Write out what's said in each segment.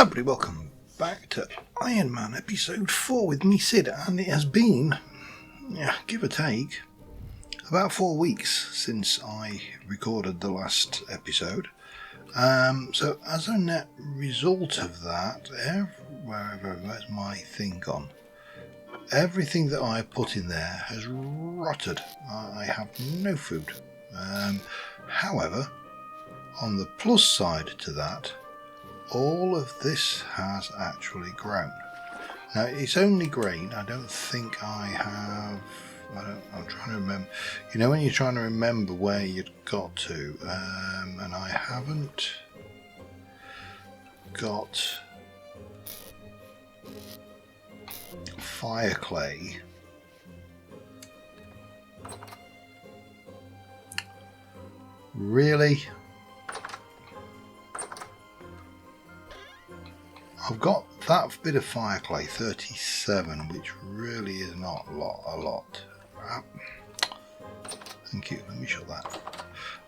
Hi everybody, welcome back to IronMan episode 4 with me, Sid, and it has been, give or take, about 4 weeks since I recorded the last episode. So as a net result of that, where's my thing gone? Everything that I put in there has rotted. I have no food. However, on the plus side to that, all of this has actually grown. Now it's only grain. I don't think I have. I'm trying to remember. You know when you're trying to remember where you'd got to, and I haven't got fire clay. Really? I've got that bit of fire clay, 37, which really is not a lot. Thank you, let me shut that.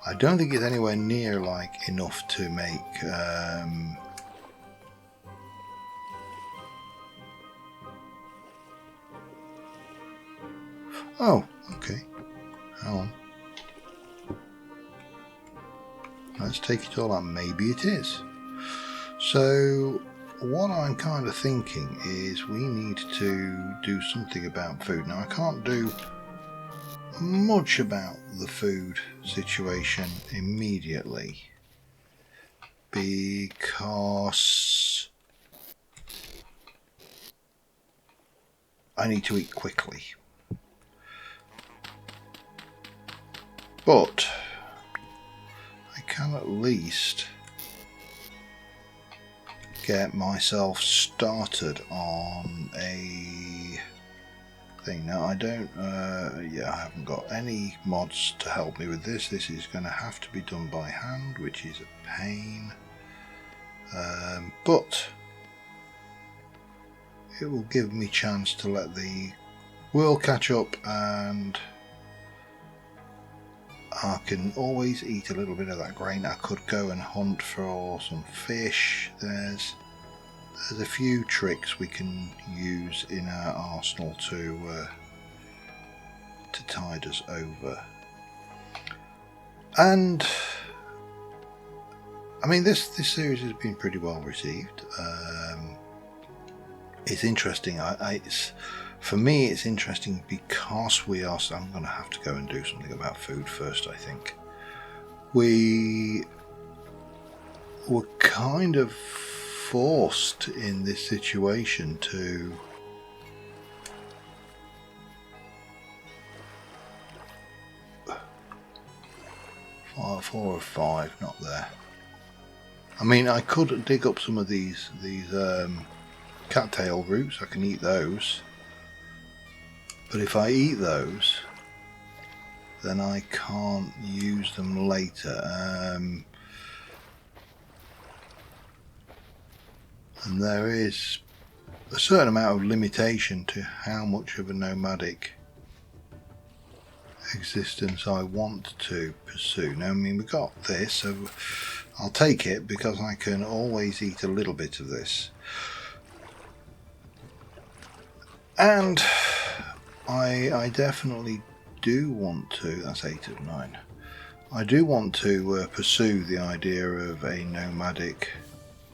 I don't think it's anywhere near like enough to make oh, okay. Hang on. Let's take it all out. Maybe it is. So what I'm kind of thinking is we need to do something about food. Now I can't do much about the food situation immediately because I need to eat quickly. But I can at least get myself started on a thing. Now I don't I haven't got any mods to help me with this. This is going to have to be done by hand, which is a pain, but it will give me chance to let the world catch up, and I can always eat a little bit of that grain. I could go and hunt for some fish. There's a few tricks we can use in our arsenal to tide us over. And I mean, this series has been pretty well received. It's interesting. For me, it's interesting because we are. So I'm going to have to go and do something about food first. I think we were kind of forced in this situation to four or five, not there. I mean, I could dig up some of these cattail roots. I can eat those. But if I eat those, then I can't use them later. And there is a certain amount of limitation to how much of a nomadic existence I want to pursue. Now, I mean, we got this, so I'll take it because I can always eat a little bit of this. And I definitely do want to, that's 8 of 9, I do want to pursue the idea of a nomadic,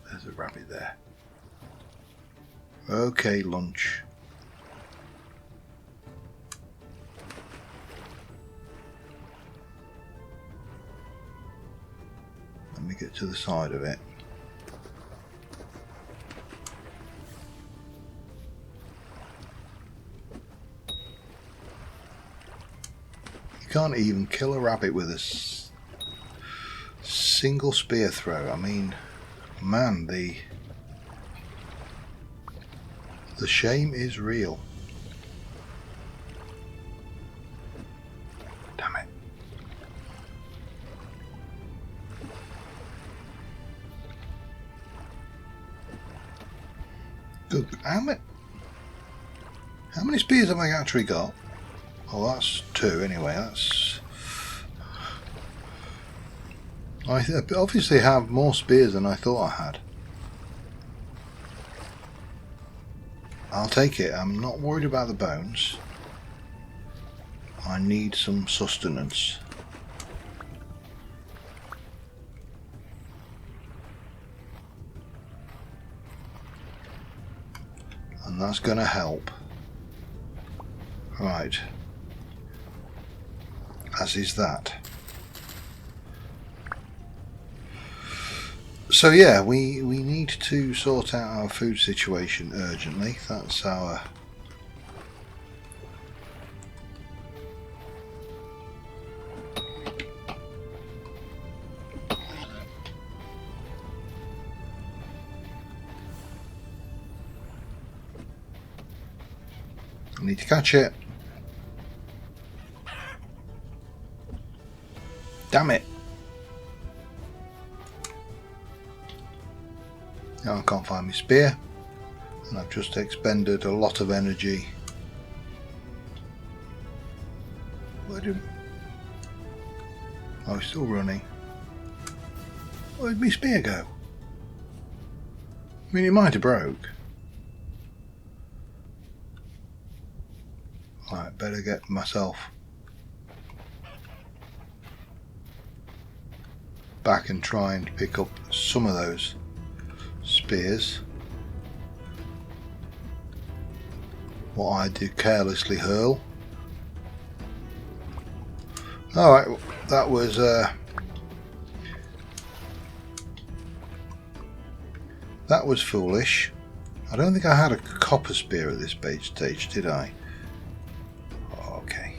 there's a rabbit there. Okay, lunch. Let me get to the side of it. You can't even kill a rabbit with a single spear throw. I mean, man, the shame is real. Damn it. Good. How many spears have I actually got? Oh, that's 2 anyway. That's I obviously have more spears than I thought I had. I'll take it. I'm not worried about the bones. I need some sustenance. And that's going to help. Right. As is that. So yeah, we need to sort out our food situation urgently. That's our... I need to catch it. Damn it. Now I can't find my spear, and I've just expended a lot of energy. Where did... Oh, he's still running. Where did my spear go? I mean, it might have broke. Right, better get myself back and try and pick up some of those spears. What I do carelessly hurl. Alright, that was foolish. I don't think I had a copper spear at this stage, did I? Okay.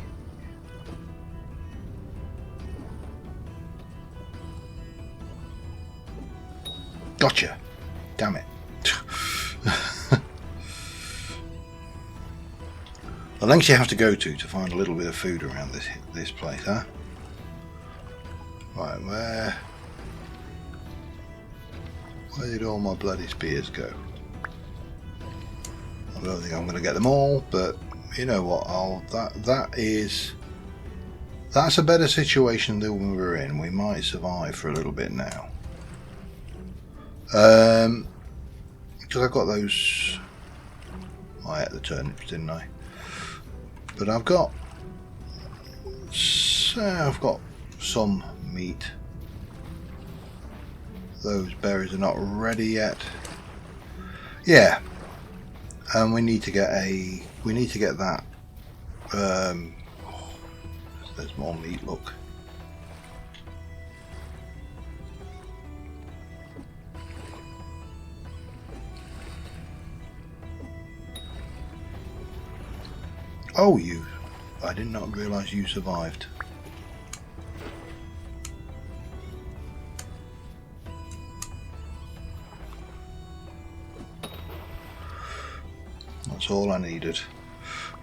Gotcha. Damn it. The lengths you have to go to find a little bit of food around this place, huh? Right, where did all my bloody spears go? I don't think I'm going to get them all, but you know what? That's a better situation than we were in. We might survive for a little bit now. Because I got those. I ate the turnips, didn't I? But I've got some meat. Those berries are not ready yet. Yeah, and we need to get that. There's more meat. Look. Oh, you! I did not realise you survived. That's all I needed.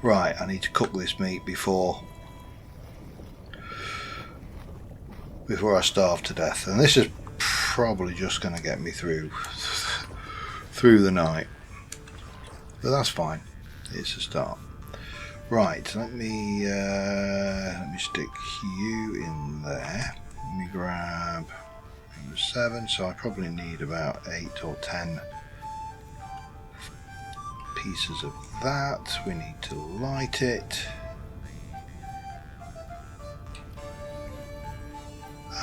Right, I need to cook this meat before I starve to death, and this is probably just going to get me through the night. But that's fine. It's a start. Right, let me stick you in there. Let me grab 7, so I probably need about 8 or 10 pieces of that. We need to light it.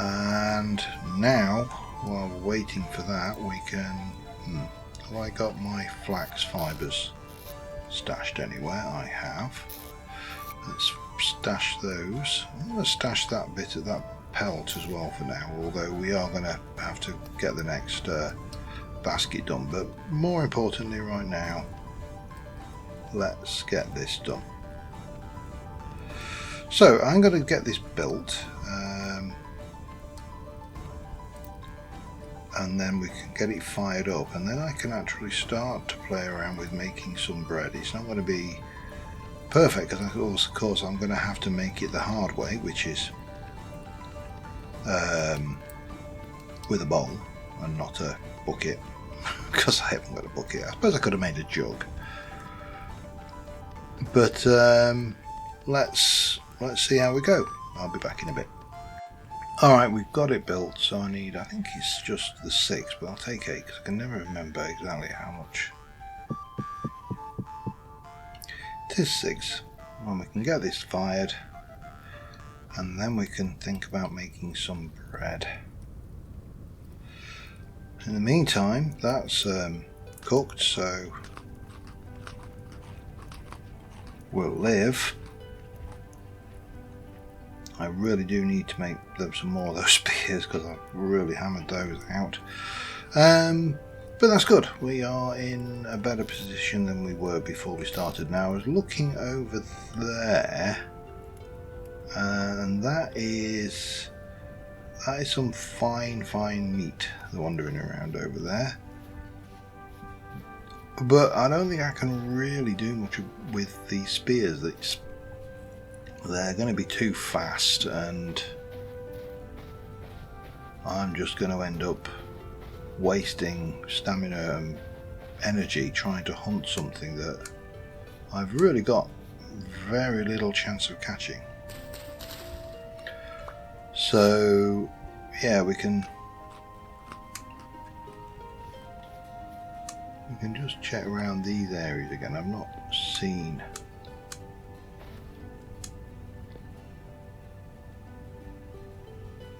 And now, while we're waiting for that, we can... have I got my flax fibres stashed anywhere? I have. Let's stash those. I'm going to stash that bit of that pelt as well for now, although we are going to have to get the next basket done. But more importantly right now, let's get this done. So I'm going to get this built, and then we can get it fired up, and then I can actually start to play around with making some bread. It's not going to be perfect because of course I'm going to have to make it the hard way, which is with a bowl and not a bucket, because I haven't got a bucket. I suppose I could have made a jug, but let's see how we go. I'll be back in a bit. Alright, we've got it built, so I think it's just the 6, but I'll take 8 because I can never remember exactly how much It is 6. Well, we can get this fired, and then we can think about making some bread. In the meantime, that's cooked, so we'll live. I really do need to make some more of those spears because I've really hammered those out. But that's good. We are in a better position than we were before we started. Now I was looking over there, and that is some fine meat wandering around over there. But I don't think I can really do much with these spears. They're going to be too fast, and I'm just going to end up wasting stamina and energy trying to hunt something that I've really got very little chance of catching. So yeah, we can just check around these areas again. I've not seen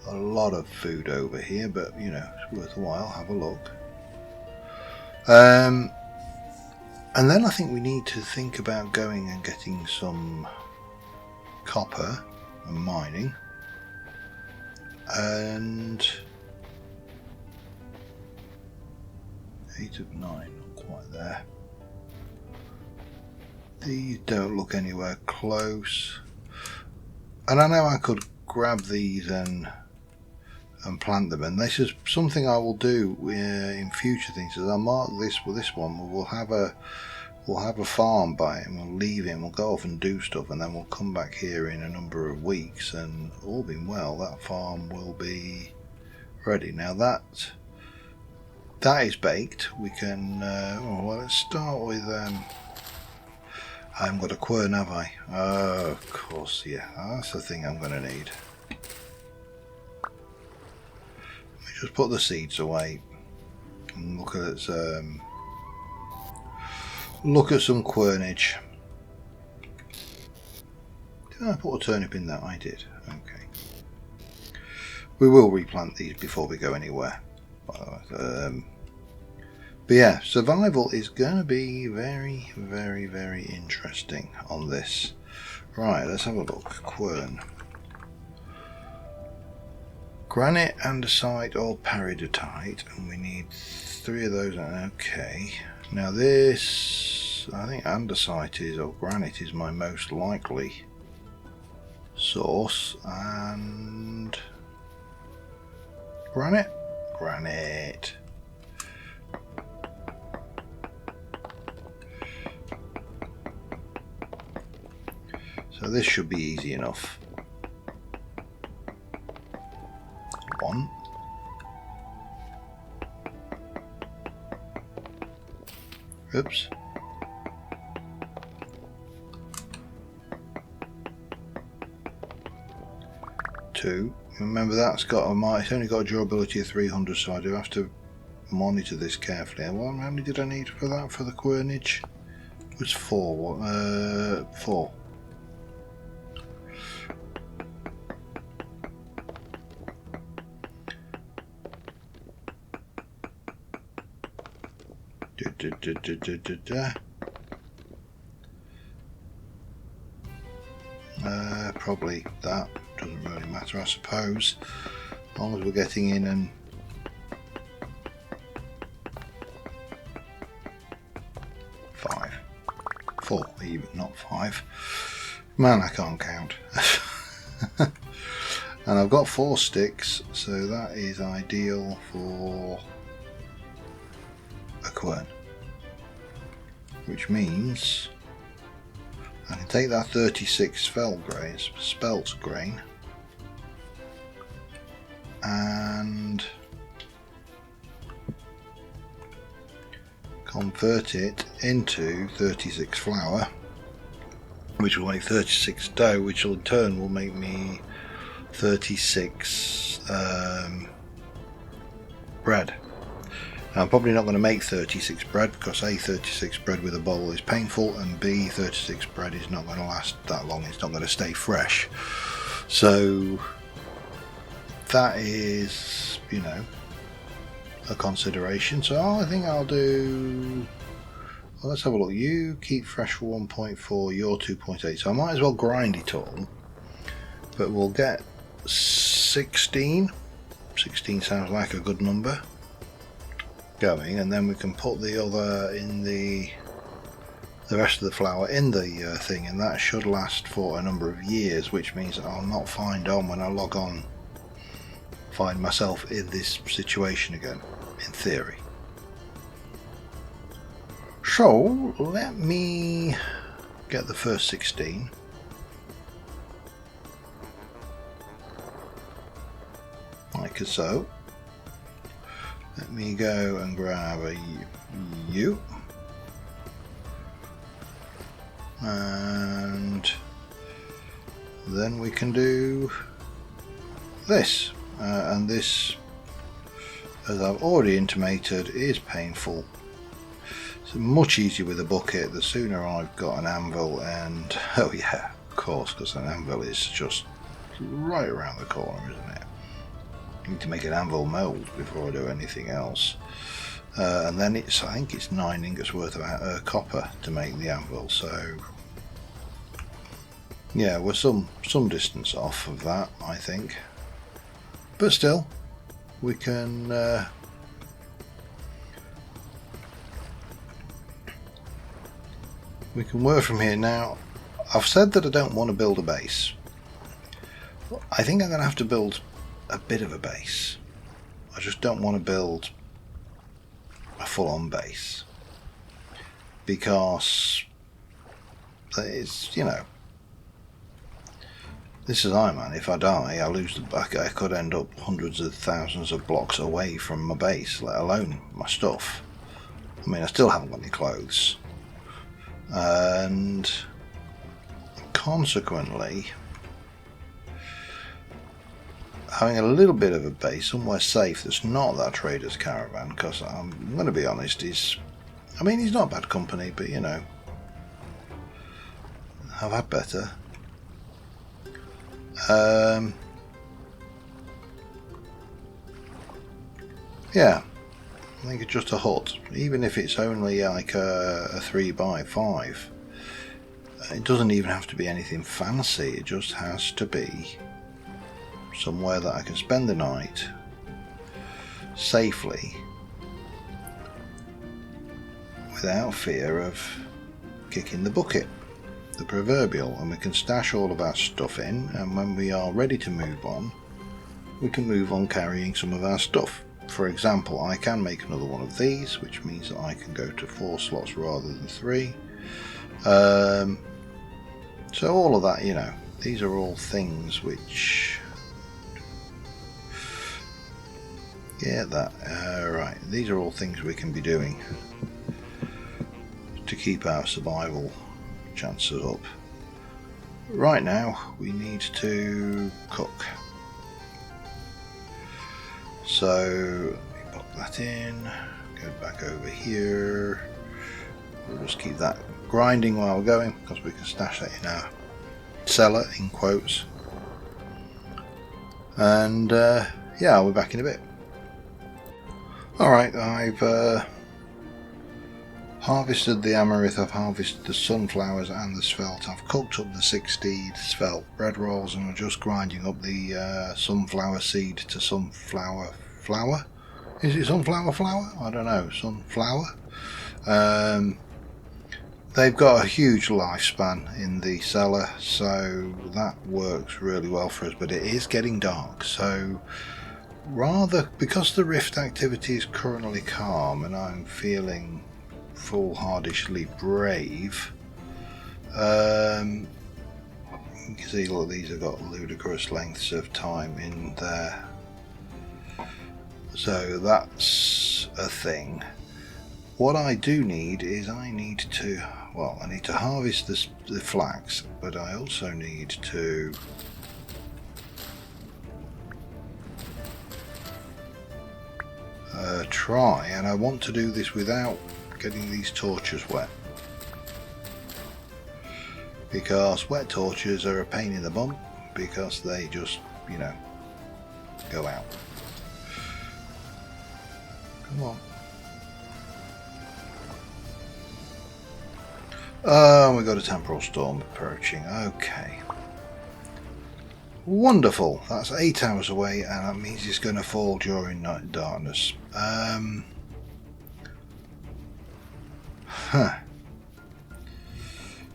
a lot of food over here, but you know, it's worthwhile. Have a look. And then I think we need to think about going and getting some copper and mining. And 8 of 9, not quite there. These don't look anywhere close. And I know I could grab these and plant them, and this is something I will do in future things. As I'll mark this with this one, we'll have a farm by it, and we'll leave it, we'll go off and do stuff, and then we'll come back here in a number of weeks, and all being well, that farm will be ready. Now that is baked. We can well, let's start with I haven't got a quern, have I? Oh, of course, yeah, that's the thing I'm going to need. Just put the seeds away and look at some quernage. Did I put a turnip in that? I did. Okay. We will replant these before we go anywhere. But yeah, survival is going to be very, very, very interesting on this. Right, let's have a look. Quern. Granite, andesite, or peridotite, and we need 3 of those. Okay, now this, I think andesite is, or granite is my most likely source, and granite. So this should be easy enough. 1. Oops. 2. Remember that's got it's only got a durability of 300, so I do have to monitor this carefully. Well, how many did I need for that, for the quernage? It was 4. 4. Probably that doesn't really matter, I suppose, as long as we're getting in and four, even, not 5. Man, I can't count. And I've got 4 sticks, so that is ideal for a quern, which means I can take that 36 spelt grain and convert it into 36 flour, which will make 36 dough, which in turn will make me 36 bread. I'm probably not going to make 36 bread because A, 36 bread with a bowl is painful, and B, 36 bread is not going to last that long. It's not going to stay fresh. So that is, you know, a consideration. So I think I'll do, well, let's have a look. You keep fresh for 1.4, you're 2.8, so I might as well grind it all, but we'll get 16 sounds like a good number going, and then we can put the other in the rest of the flour in the thing, and that should last for a number of years, which means that I'll not find when I log on, find myself in this situation again, in theory. So let me get the first 16. Like so. Let me go and grab a U, and then we can do this, and this, as I've already intimated, is painful. It's much easier with a bucket. The sooner I've got an anvil, and oh yeah, of course, because an anvil is just right around the corner, isn't it? I need to make an anvil mould before I do anything else, and then I think it's 9 ingots worth of copper to make the anvil. So yeah, we're some distance off of that, I think, but still we can work from here. Now, I've said that I don't want to build a base. I think I'm going to have to build a bit of a base. I just don't want to build a full-on base, because it's, you know, this is IronMan. If I die, I lose the back. I could end up hundreds of thousands of blocks away from my base, let alone my stuff. I mean, I still haven't got any clothes, and consequently having a little bit of a base somewhere safe that's not that trader's caravan, because I'm going to be honest, he's not bad company, but you know, I've had better. Yeah, I think it's just a hut, even if it's only like a 3x5. It doesn't even have to be anything fancy, it just has to be somewhere that I can spend the night safely without fear of kicking the bucket, the proverbial, and we can stash all of our stuff in, and when we are ready to move on, we can move on carrying some of our stuff. For example, I can make another one of these, which means that I can go to 4 slots rather than 3. So all of that, you know, these are all things which, yeah, that, right, these are all things we can be doing to keep our survival chances up. Right now we need to cook, so let me pop that in, go back over here, we'll just keep that grinding while we're going, because we can stash that in our cellar, in quotes, and yeah, I'll be back in a bit. Alright, I've harvested the amaranth, I've harvested the sunflowers and the svelte, I've cooked up the 60 svelte bread rolls, and we're just grinding up the sunflower seed to sunflower flour. Is it sunflower flour? I don't know, sunflower. They've got a huge lifespan in the cellar, so that works really well for us, but it is getting dark, so rather, because the rift activity is currently calm and I'm feeling foolhardishly brave, you can see, look, these have got ludicrous lengths of time in there, so that's a thing. What I do need is I need to harvest the flax, but I also need to try, and I want to do this without getting these torches wet, because wet torches are a pain in the bum because they just, you know, go out. Come on. Oh, we got a temporal storm approaching. Okay. Wonderful. That's 8 hours away, and that means it's going to fall during night darkness.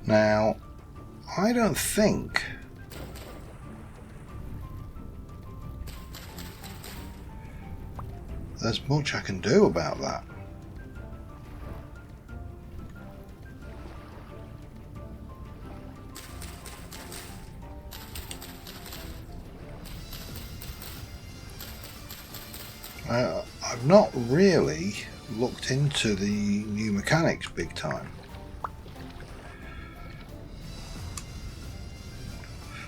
Now, I don't think there's much I can do about that. I've not really looked into the new mechanics big time.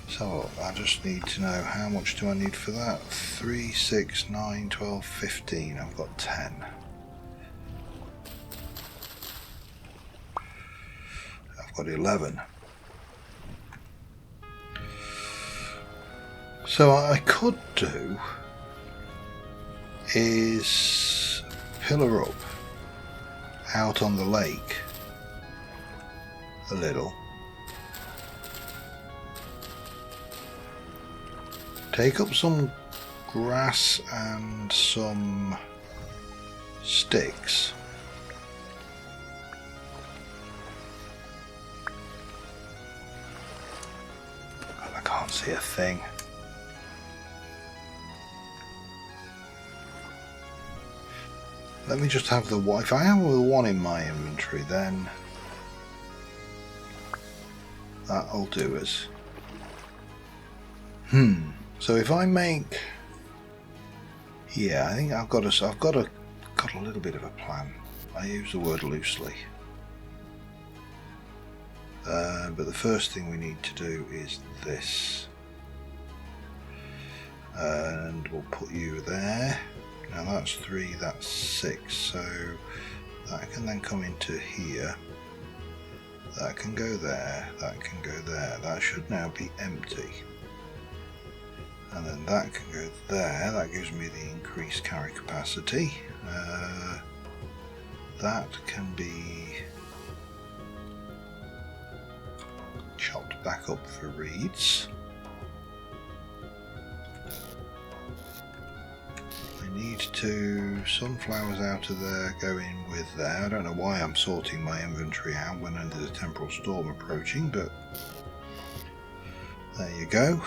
So I just need to know how much do I need for that. 3, 6, 9, 12, 15. I've got 10. I've got 11. So what I could do is pillar up out on the lake a little, take up some grass and some sticks, and I can't see a thing. Let me just have the one. If I have the one in my inventory, then that'll do us. So if I make, yeah, I think I've got a little bit of a plan. I use the word loosely, but the first thing we need to do is this, and we'll put you there. Now that's 3, that's 6, so that can then come into here, that can go there, that can go there, that should now be empty, and then that can go there, that gives me the increased carry capacity, that can be chopped back up for reeds. Need to sunflowers out of there, go in with there. I don't know why I'm sorting my inventory out when there's a temporal storm approaching, but there you go.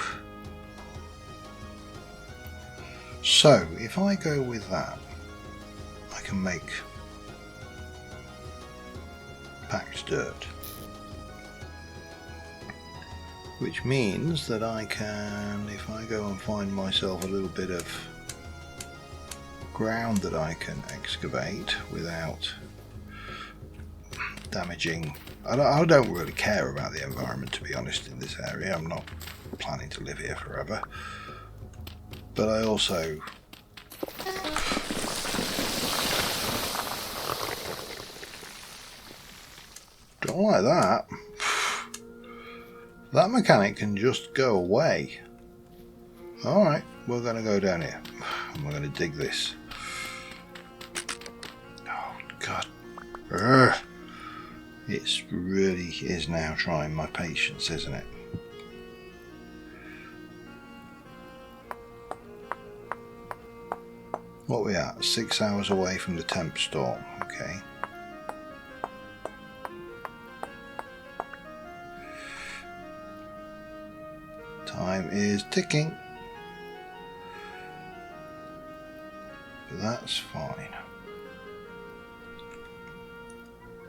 So if I go with that, I can make packed dirt, which means that I can, if I go and find myself a little bit of ground that I can excavate without damaging. I don't really care about the environment, to be honest, in this area. I'm not planning to live here forever, but I also don't like that. That mechanic can just go away. Alright, we're going to go down here and we're going to dig this. Oh God, it really is now trying my patience, isn't it? What are we at? 6 hours away from the temp storm. Okay. Time is ticking. But that's fine.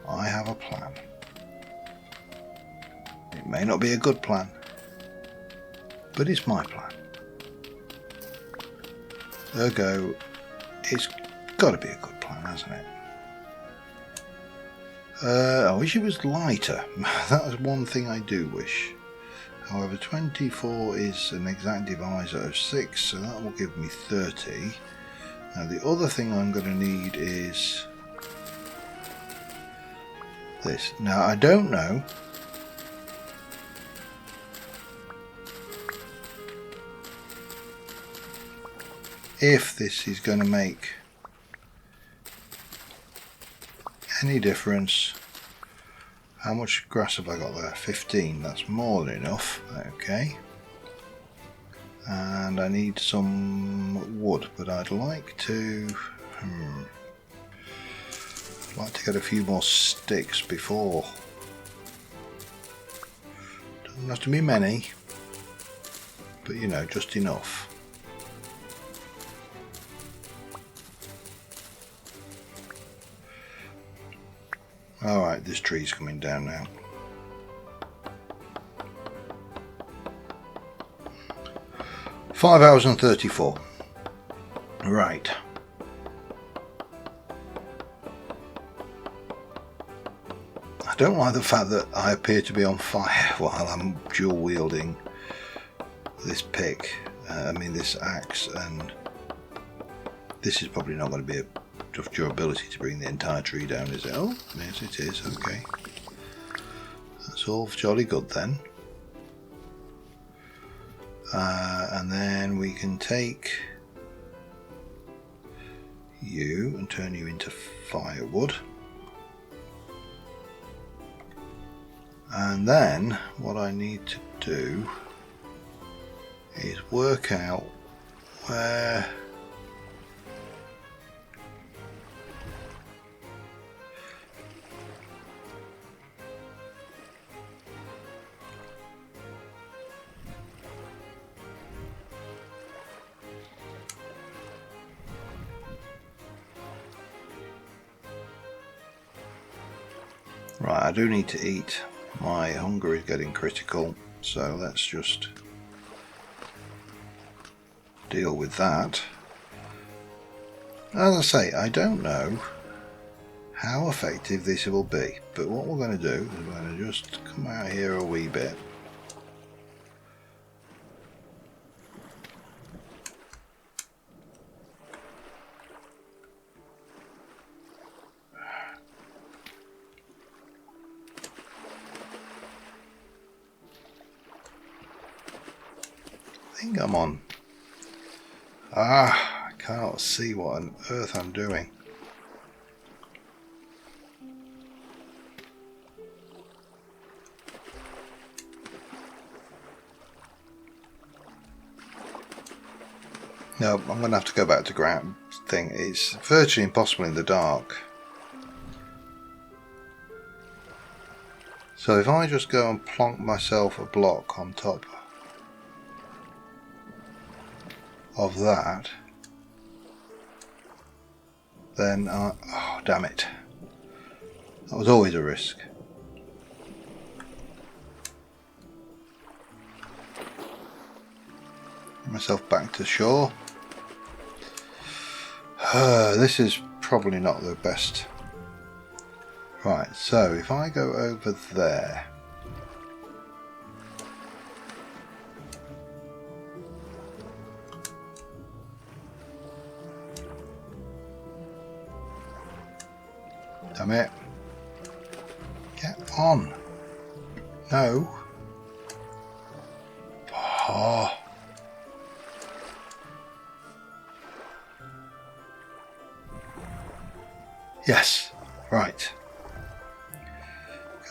I have a plan. It may not be a good plan, but it's my plan. Ergo, it's got to be a good plan, hasn't it? I wish it was lighter. That's one thing I do wish. However, 24 is an exact divisor of 6, so that will give me 30. Now the other thing I'm going to need is this. Now I don't know if this is going to make any difference. How much grass have I got there? 15. That's more than enough. Okay. And I need some wood, but I'd like to get a few more sticks before. Doesn't have to be many, but you know, just enough. Alright, this tree's coming down now. Five hours and 34. Right. I don't like the fact that I appear to be on fire while I'm dual wielding this pick. This axe, and this is probably not going to be enough durability to bring the entire tree down, is it? Oh, yes it is, okay. That's all jolly good then. And then we can take you and turn you into firewood. And then what I need to do is work out where right, I do need to eat. My hunger is getting critical, so let's just deal with that. As I say, I don't know how effective this will be, but what we're going to do is we're going to just come out here a wee bit. I think I'm on. I cannot see what on earth I'm doing. No, I'm going to have to go back to ground thing. It's virtually impossible in the dark. So if I just go and plonk myself a block on top of that, then oh damn it, that was always a risk. Get myself back to shore. This is probably not the best. Right, so if I go over there, damn it. Get on. No. Oh. Yes. Right.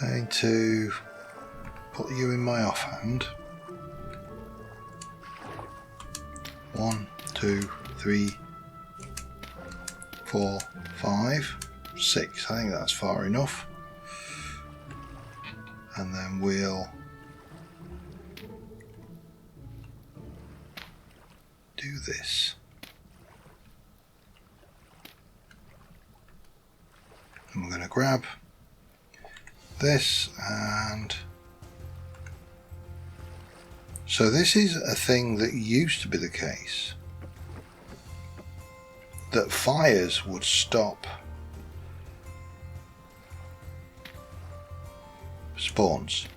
Going to put you in my offhand. 1, 2, 3, 4, 5, 6. I think that's far enough. And then we'll do this. And we're going to grab this, and so this is a thing that used to be the case, that fires would stop spawns.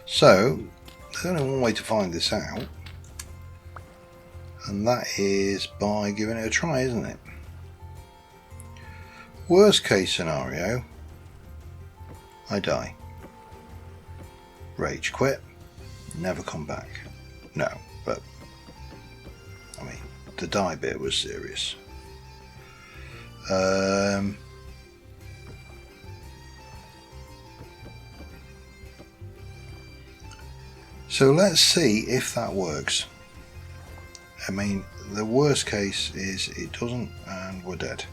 So there's only one way to find this out, and that is by giving it a try, isn't it? Worst case scenario, I die. Rage quit, never come back. No, but I mean, the die bit was serious. So let's see if that works. I mean, the worst case is it doesn't and we're dead.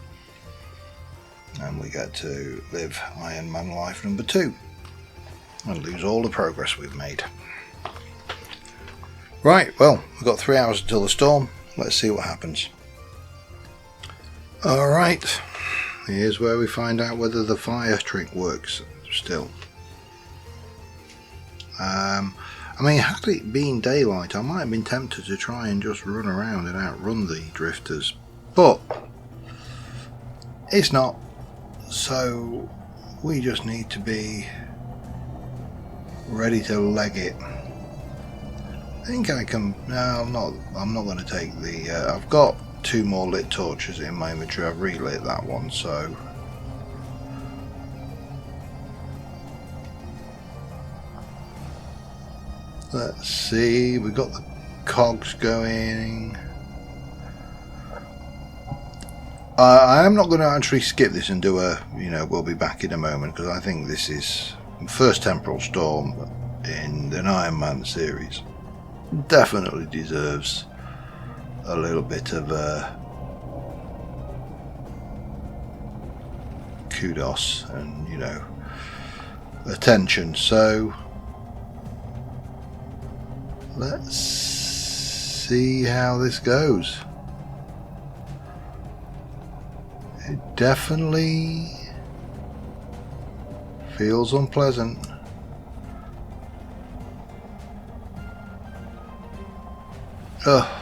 And we get to live Iron Man life number 2 and lose all the progress we've made. Right, well, we've got 3 hours until the storm. Let's see what happens. Alright, here's where we find out whether the fire trick works still. I mean, had it been daylight, I might have been tempted to try and just run around and outrun the drifters, but it's not. So we just need to be ready to leg it. I think I can. No, I'm not going to take the. I've got 2 more lit torches in my inventory. I've relit that one, so. Let's see, we've got the cogs going. I am not going to actually skip this and do a, we'll be back in a moment, because I think this is the first temporal storm in an Iron Man series. Definitely deserves a little bit of kudos and, attention. So let's see how this goes. It definitely feels unpleasant. Ugh.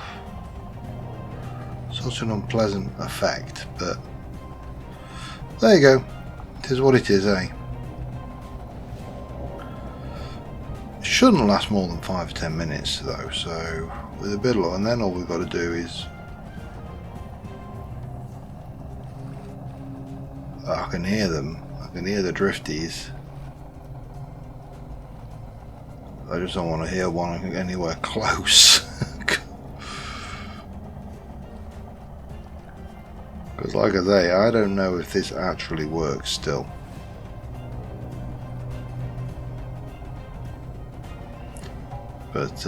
Such an unpleasant effect, but there you go. It is what it is, eh? Shouldn't last more than 5 or 10 minutes though, so with a bit of luck, and then all we've got to do is I can hear them. I can hear the drifties. I just don't want to hear one anywhere close. Because like I say, I don't know if this actually works still. But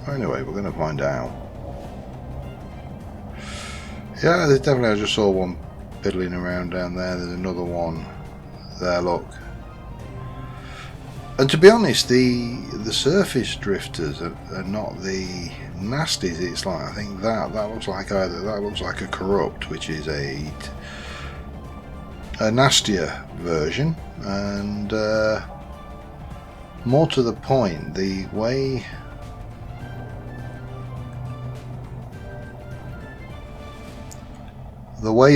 anyway, we're going to find out. Yeah, there's definitely, I just saw one piddling around down there. There's another one there, look. And to be honest, the surface drifters are not the nasties. It's like, I think that looks like a corrupt, which is a nastier version, and more to the point, the way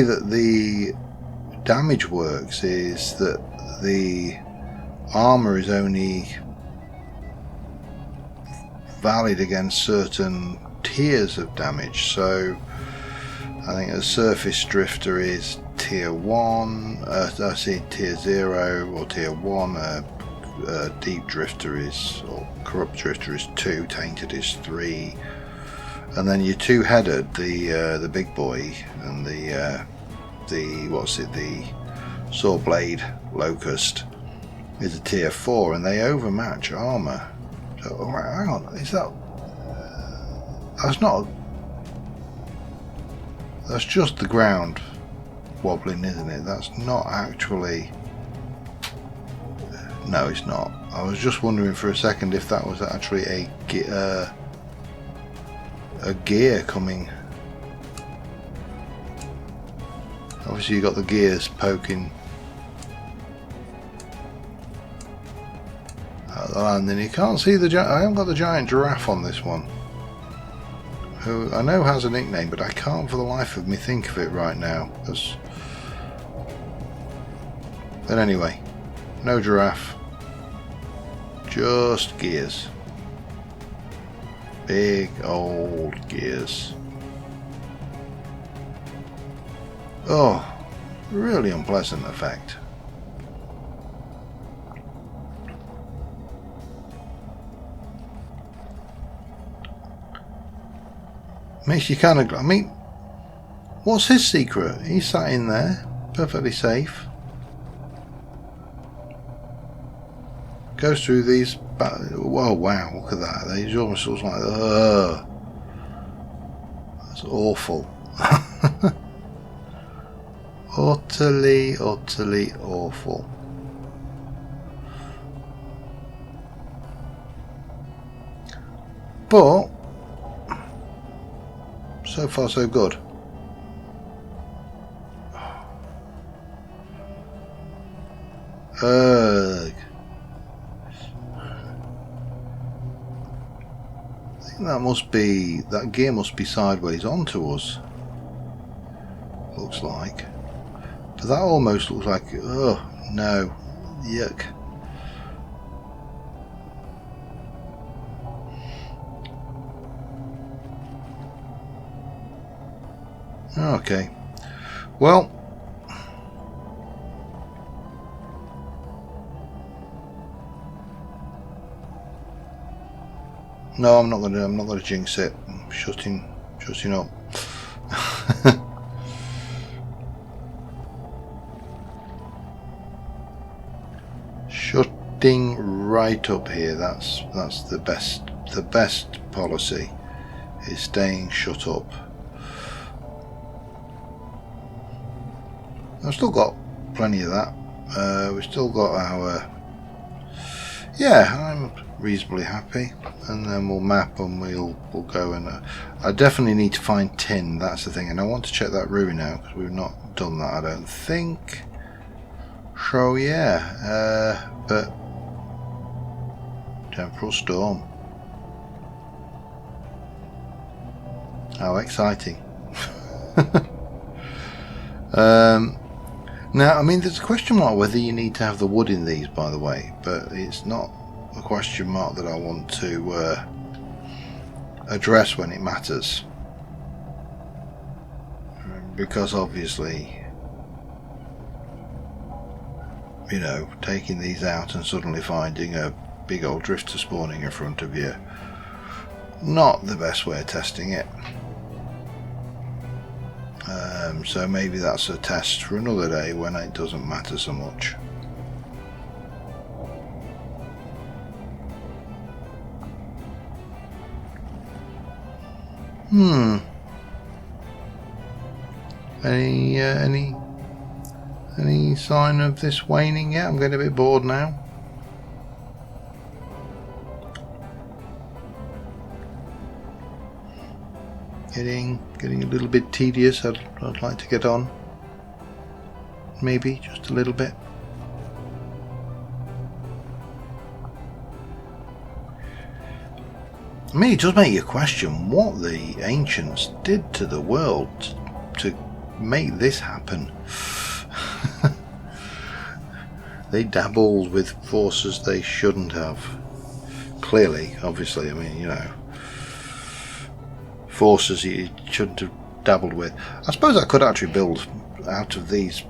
that the damage works is that the armor is only valid against certain tiers of damage. So I think a surface drifter is tier 1, I see tier 0 or tier 1, deep drifter is, or corrupt drifter is 2, tainted is 3, and then your 2-headed, the big boy, and the saw blade locust is a tier 4, and they overmatch armor. So hang on, is that? That's just the ground wobbling, isn't it? That's not actually. No, it's not. I was just wondering for a second if that was actually a gear coming. Obviously, you got the gears poking out the landing. You can't see the giant. I haven't got the giant giraffe on this one, who I know has a nickname, but I can't for the life of me think of it right now. But anyway, no giraffe. Just gears. Big old gears. Oh, really unpleasant effect. Makes you kind of, I mean, what's his secret? He's sat in there, perfectly safe. Goes through these, whoa, wow, look at that. He almost looks like, that's awful. Utterly, utterly awful. But so far so good. Ugh. I think that gear must be sideways onto us. Looks like. But that almost looks like, oh no, yuck. Okay, well, no, I'm not gonna jinx it. I'm shutting up. Shutting right up here. That's the best policy is staying shut up. I've still got plenty of that. We've still got our... Yeah, I'm reasonably happy. And then we'll map and we'll go and... I definitely need to find tin, that's the thing. And I want to check that ruin out, because we've not done that, I don't think. So yeah, but... Temporal storm. How exciting. Now, I mean, there's a question mark whether you need to have the wood in these, by the way, but it's not a question mark that I want to address when it matters. Because obviously, you know, taking these out and suddenly finding a big old drifter spawning in front of you, not the best way of testing it. So maybe that's a test for another day when it doesn't matter so much. Any sign of this waning yet? I'm getting a bit bored now. Getting a little bit tedious. I'd like to get on. Maybe just a little bit. I mean, it does make you question what the ancients did to the world to make this happen. They dabbled with forces they shouldn't have. Clearly, obviously, I mean, you know, forces you shouldn't have dabbled with. I suppose I could actually build out of these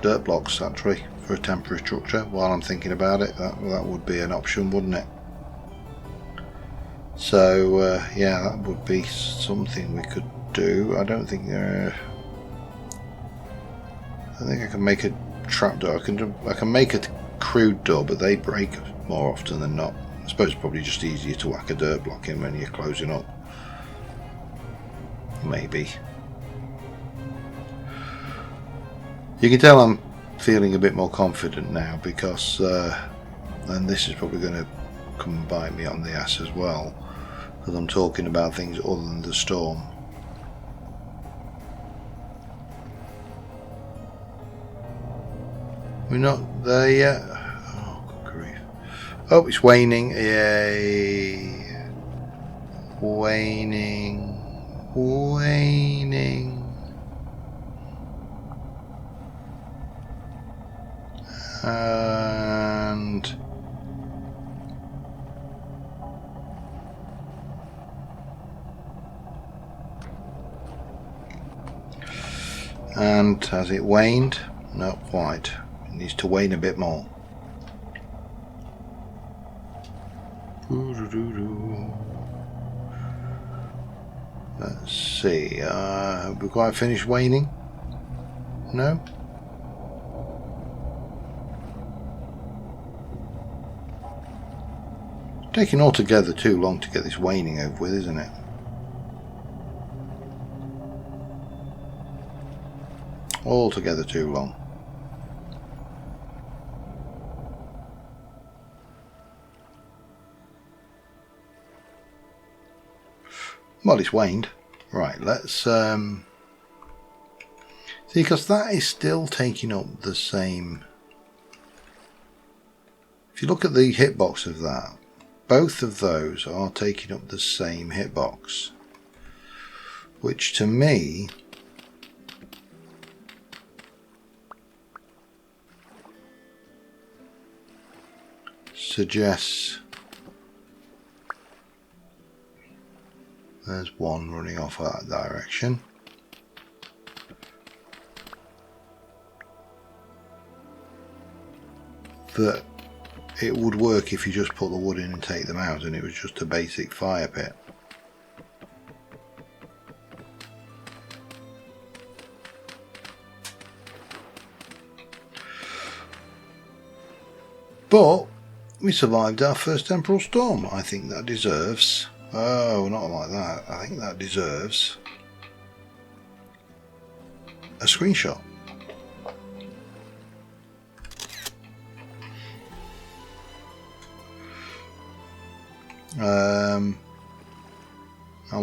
dirt blocks actually for a temporary structure while I'm thinking about it. That would be an option, wouldn't it? So yeah, that would be something we could do. I don't think I can make a trapdoor. I can make a crude door, but they break more often than not. I suppose it's probably just easier to whack a dirt block in when you're closing up. Maybe. You can tell I'm feeling a bit more confident now because, and this is probably going to come and bite me on the ass as well, because I'm talking about things other than the storm. We're not there yet. Oh, good grief. Oh, it's waning. Yay. Waning. And And has it waned? Not quite. It needs to wane a bit more. Let's see. Have we quite finished waning? No? It's taking altogether too long to get this waning over with, isn't it? Altogether too long. Well, it's waned. Right, let's see, because that is still taking up the same. If you look at the hitbox of that, both of those are taking up the same hitbox, which to me suggests there's one running off that direction. That it would work if you just put the wood in and take them out and it was just a basic fire pit. But we survived our first temporal storm. I think that deserves... Oh, not like that. I think that deserves a screenshot. And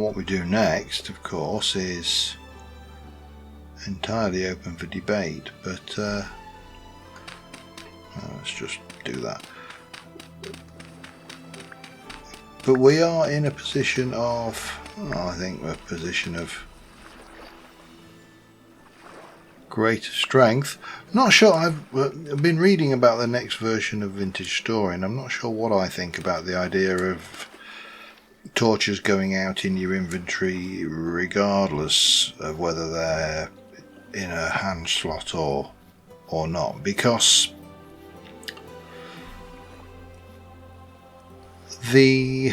what we do next, of course, is entirely open for debate, but let's just do that. But we are in a position of, I think, a position of greater strength. Not sure. I've been reading about the next version of Vintage Story, and I'm not sure what I think about the idea of torches going out in your inventory, regardless of whether they're in a hand slot or not, because the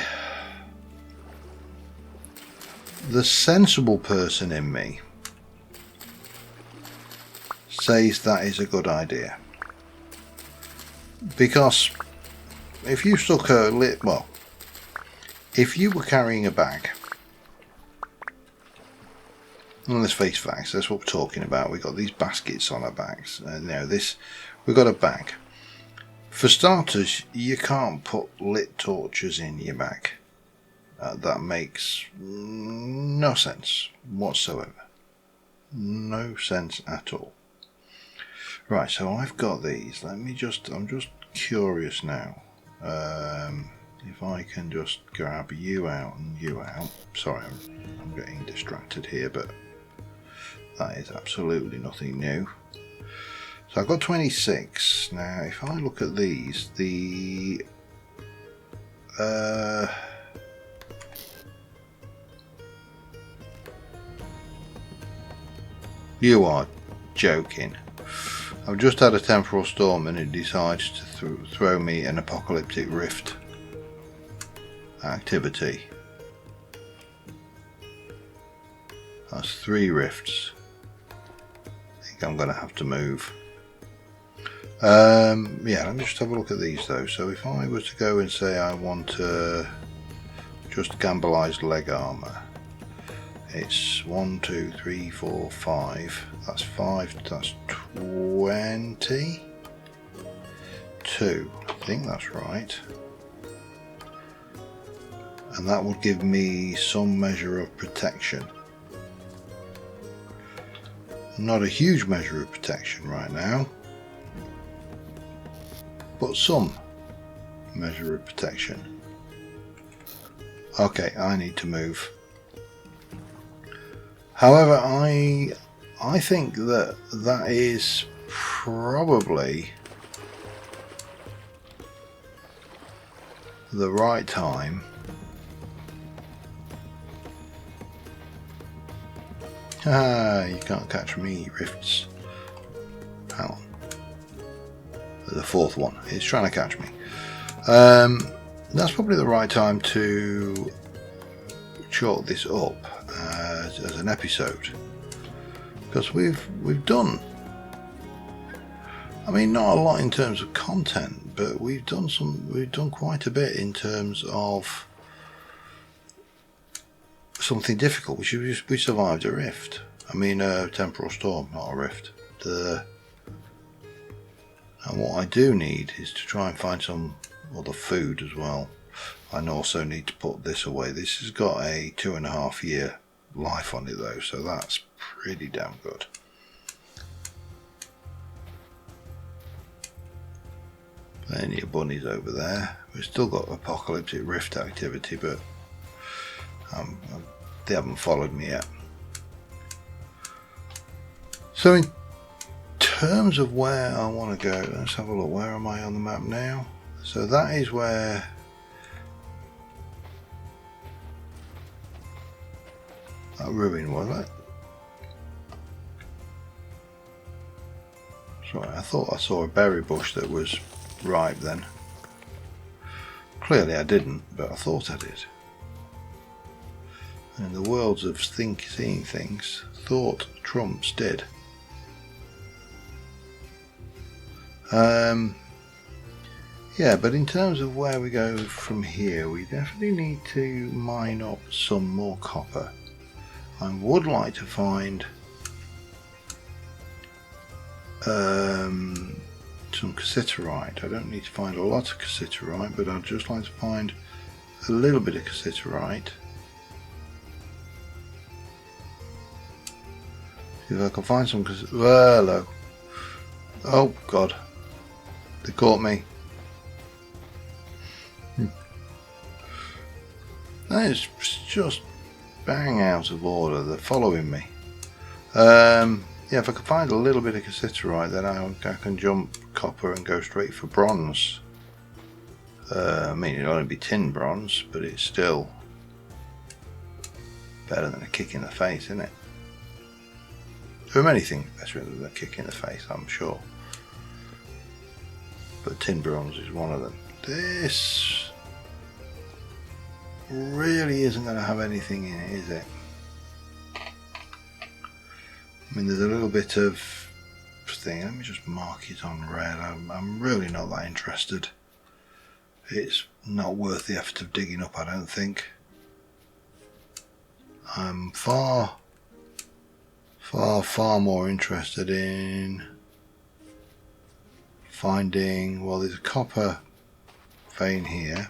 sensible person in me says that is a good idea, because if you stuck a lit, well, if you were carrying a bag, and let's face facts, that's what we're talking about. We've got these baskets on our backs, and we've got a bag. For starters, you can't put lit torches in your bag. That makes no sense whatsoever. No sense at all. Right, so I've got these. I'm just curious now. If I can just grab you out and you out. Sorry, I'm getting distracted here, but that is absolutely nothing new. So I've got 26. Now, if I look at these, you are joking. I've just had a temporal storm and it decides to throw me an apocalyptic rift activity. That's 3 rifts. I think I'm going to have to move. Yeah, let me just have a look at these though. So if I was to go and say I want just gambleized leg armor, it's 1, 2, 3, 4, 5. That's 5. That's 22. I think that's right. And that would give me some measure of protection. Not a huge measure of protection right now, but some measure of protection. Okay, I need to move. However, I think that is probably the right time. Ah, you can't catch me, rifts. Hang on. The fourth one. It's trying to catch me. That's probably the right time to chalk this up as an episode, because we've done, I mean, not a lot in terms of content, but we've done quite a bit in terms of something difficult. We survived a rift. I mean, a temporal storm, not a rift. And what I do need is to try and find some other food as well. I also need to put this away. This has got a 2.5 year life on it though, so that's pretty damn good. Plenty of bunnies over there. We've still got apocalyptic rift activity, but they haven't followed me yet. So in terms of where I want to go, let's have a look. Where am I on the map now? So that is where that ruin was, it? Sorry, I thought I saw a berry bush that was ripe then. Clearly I didn't, but I thought I did. And in the worlds of seeing things, thought trumps did. Yeah, but in terms of where we go from here, we definitely need to mine up some more copper. I would like to find some cassiterite. I don't need to find a lot of cassiterite, but I'd just like to find a little bit of cassiterite. See if I can find some hello. Oh god. They caught me. That is just bang out of order. They're following me. Yeah, if I can find a little bit of cassiterite, then I can jump copper and go straight for bronze. I mean, it'll only be tin bronze, but it's still better than a kick in the face, isn't it? There are many things better than a kick in the face, I'm sure. But tin bronze is one of them. This really isn't going to have anything in it, is it? I mean, there's a little bit of thing. Let me just mark it on red. I'm really not that interested. It's not worth the effort of digging up, I don't think. I'm far more interested in finding, well, there's a copper vein here.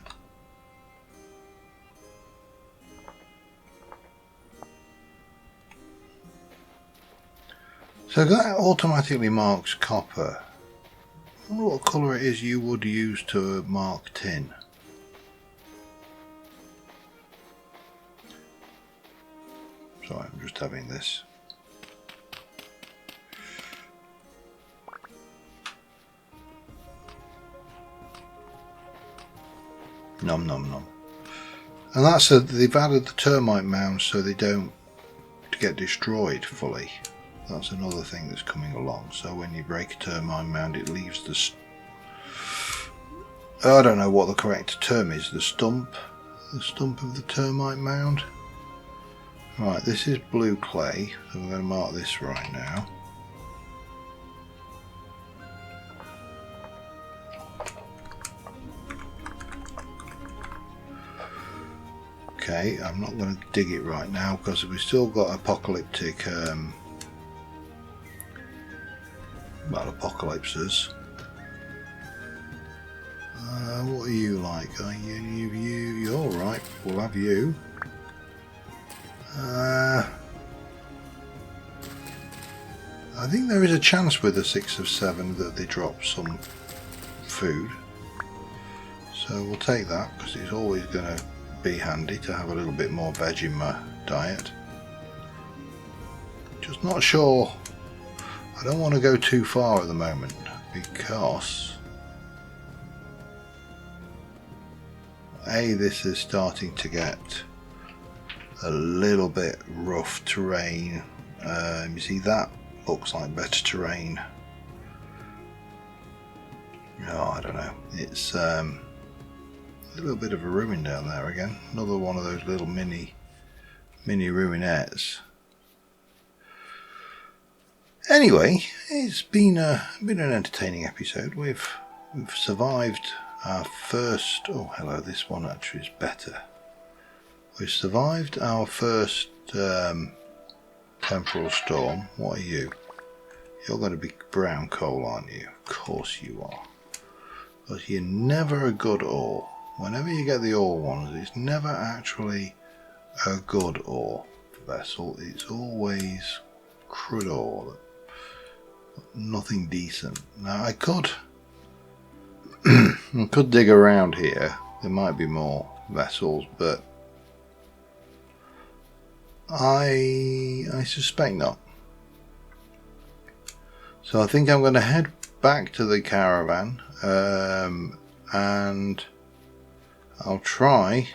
So that automatically marks copper. I wonder what colour it is you would use to mark tin. Sorry, I'm just having this. Nom nom nom. And that's they've added the termite mounds so they don't get destroyed fully. That's another thing that's coming along. So when you break a termite mound, it leaves the I don't know what the correct term is. The stump of the termite mound. Right, this is blue clay, so I'm going to mark this right now. Okay, I'm not going to dig it right now because we've still got apocalyptic apocalypses. What are you like? Are you're alright, we'll have you. I think there is a chance with a 6 of 7 that they drop some food. So we'll take that because it's always going to be handy to have a little bit more veg in my diet. Just not sure. I don't want to go too far at the moment because this is starting to get a little bit rough terrain You see, that looks like better terrain. Oh, I don't know. It's a little bit of a ruin down there again. Another one of those little mini ruinettes. Anyway, it's been an entertaining episode. We've survived our first. Oh, hello. This one actually is better. We've survived our first temporal storm. What are you? You're going to be brown coal, aren't you? Of course you are. Because you're never a good ore. Whenever you get the ore ones, it's never actually a good ore vessel. It's always crud ore. Nothing decent. Now I could dig around here. There might be more vessels, but I suspect not. So I think I'm going to head back to the caravan, and I'll try.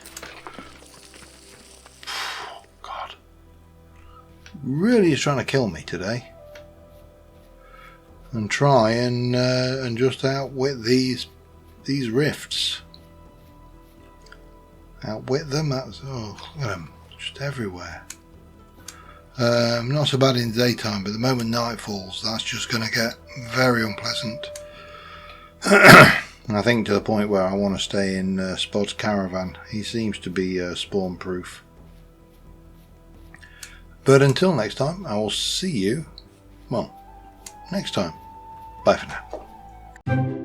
God, really is trying to kill me today. And try and just outwit these rifts. Outwit them. That's look at them, just everywhere. Not so bad in the daytime, but the moment night falls, that's just going to get very unpleasant. I think to the point where I want to stay in Spod's caravan. He seems to be spawn proof. But until next time, I will see you. Well, next time. Bye for now.